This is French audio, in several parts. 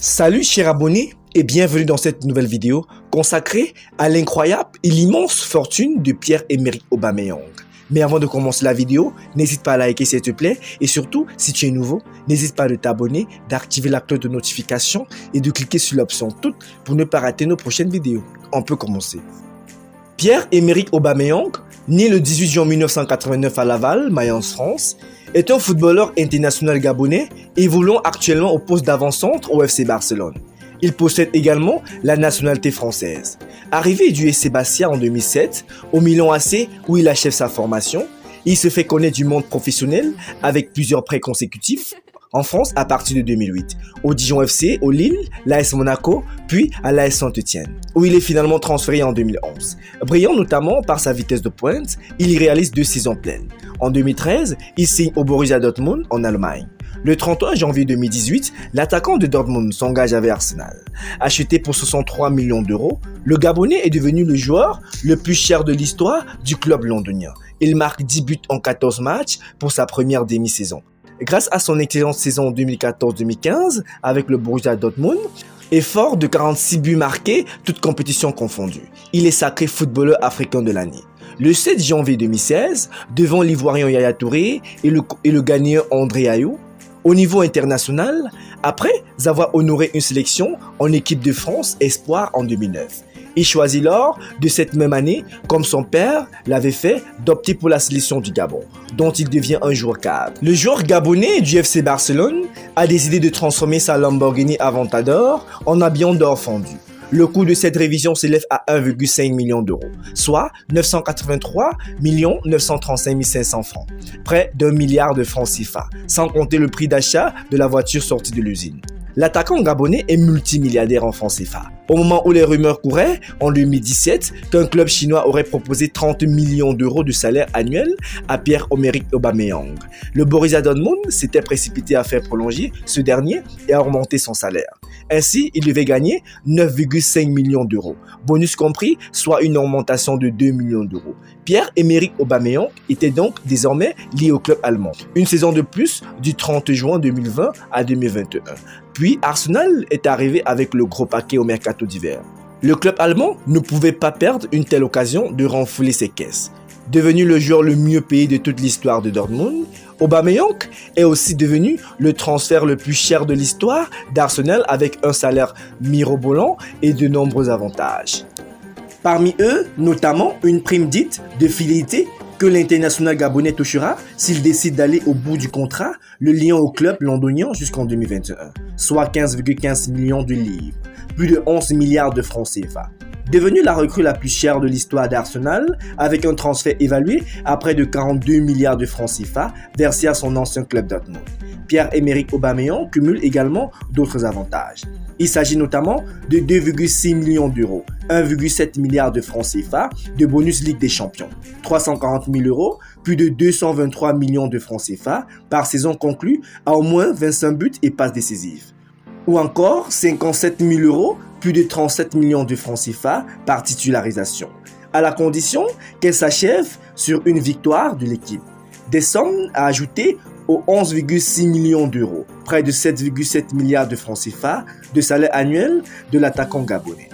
Salut chers abonnés et bienvenue dans cette nouvelle vidéo consacrée à l'incroyable et l'immense fortune de Pierre-Emerick Aubameyang. Mais avant de commencer la vidéo, n'hésite pas à liker s'il te plaît et surtout, si tu es nouveau, n'hésite pas à t'abonner, d'activer la cloche de notification et de cliquer sur l'option toutes pour ne pas rater nos prochaines vidéos. On peut commencer. Pierre-Emerick Aubameyang, né le 18 juin 1989 à Laval, Mayence, France, est un footballeur international gabonais évoluant actuellement au poste d'avant-centre au FC Barcelone. Il possède également la nationalité française. Arrivé du SC Bastia en 2007, au Milan AC où il achève sa formation, il se fait connaître du monde professionnel avec plusieurs prêts consécutifs en France à partir de 2008, au Dijon FC, au Lille, l'AS Monaco, puis à l'AS Saint-Etienne, où il est finalement transféré en 2011. Brillant notamment par sa vitesse de pointe, il y réalise 2 saisons pleines. En 2013, il signe au Borussia Dortmund en Allemagne. Le 31 janvier 2018, l'attaquant de Dortmund s'engage avec Arsenal. Acheté pour 63 millions d'euros, le Gabonais est devenu le joueur le plus cher de l'histoire du club londonien. Il marque 10 buts en 14 matchs pour sa première demi-saison. Grâce à son excellente saison 2014-2015 avec le Borussia Dortmund, et fort de 46 buts marqués, toutes compétitions confondues, il est sacré footballeur africain de l'année. Le 7 janvier 2016, devant l'Ivoirien Yaya Touré et le Ghanéen André Ayew, au niveau international, après avoir honoré une sélection en équipe de France Espoir en 2009. Il choisit lors de cette même année, comme son père l'avait fait, d'opter pour la sélection du Gabon, dont il devient un joueur cadre. Le joueur gabonais du FC Barcelone a décidé de transformer sa Lamborghini Aventador en habillon d'or fondu. Le coût de cette révision s'élève à 1,5 million d'euros, soit 983 935 500 francs, près d'1 milliard de francs CFA, sans compter le prix d'achat de la voiture sortie de l'usine. L'attaquant gabonais est multimilliardaire en francs CFA. Au moment où les rumeurs couraient, en 2017, qu'un club chinois aurait proposé 30 millions d'euros de salaire annuel à Pierre-Emerick Aubameyang, le Borussia Dortmund s'était précipité à faire prolonger ce dernier et à augmenter son salaire. Ainsi, il devait gagner 9,5 millions d'euros, bonus compris, soit une augmentation de 2 millions d'euros. Pierre-Emerick Aubameyang était donc désormais lié au club allemand. Une saison de plus du 30 juin 2020 à 2021. Puis Arsenal est arrivé avec le gros paquet au mercato d'hiver. Le club allemand ne pouvait pas perdre une telle occasion de renflouer ses caisses. Devenu le joueur le mieux payé de toute l'histoire de Dortmund, Aubameyang est aussi devenu le transfert le plus cher de l'histoire d'Arsenal avec un salaire mirobolant et de nombreux avantages. Parmi eux, notamment une prime dite de fidélité que l'international gabonais touchera s'il décide d'aller au bout du contrat, le liant au club londonien jusqu'en 2021, soit 15,15 millions de livres, plus de 11 milliards de francs CFA. Devenu la recrue la plus chère de l'histoire d'Arsenal, avec un transfert évalué à près de 42 milliards de francs CFA versés à son ancien club Dortmund. Pierre-Emerick Aubameyang cumule également d'autres avantages. Il s'agit notamment de 2,6 millions d'euros, 1,7 milliard de francs CFA de bonus Ligue des Champions, 340 000 euros, plus de 223 millions de francs CFA par saison conclue à au moins 25 buts et passes décisives. Ou encore 57 000 euros, plus de 37 millions de francs CFA par titularisation, à la condition qu'elle s'achève sur une victoire de l'équipe. Des sommes à ajouter aux 11,6 millions d'euros, près de 7,7 milliards de francs CFA de salaire annuel de l'attaquant gabonais.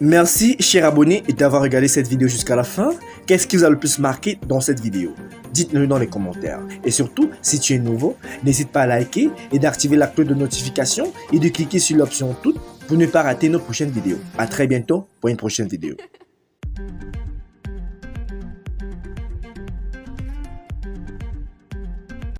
Merci chers abonnés d'avoir regardé cette vidéo jusqu'à la fin. Qu'est-ce qui vous a le plus marqué dans cette vidéo? Dites-le dans les commentaires. Et surtout, si tu es nouveau, n'hésite pas à liker et d'activer la cloche de notification et de cliquer sur l'option toutes pour ne pas rater nos prochaines vidéos. À très bientôt pour une prochaine vidéo.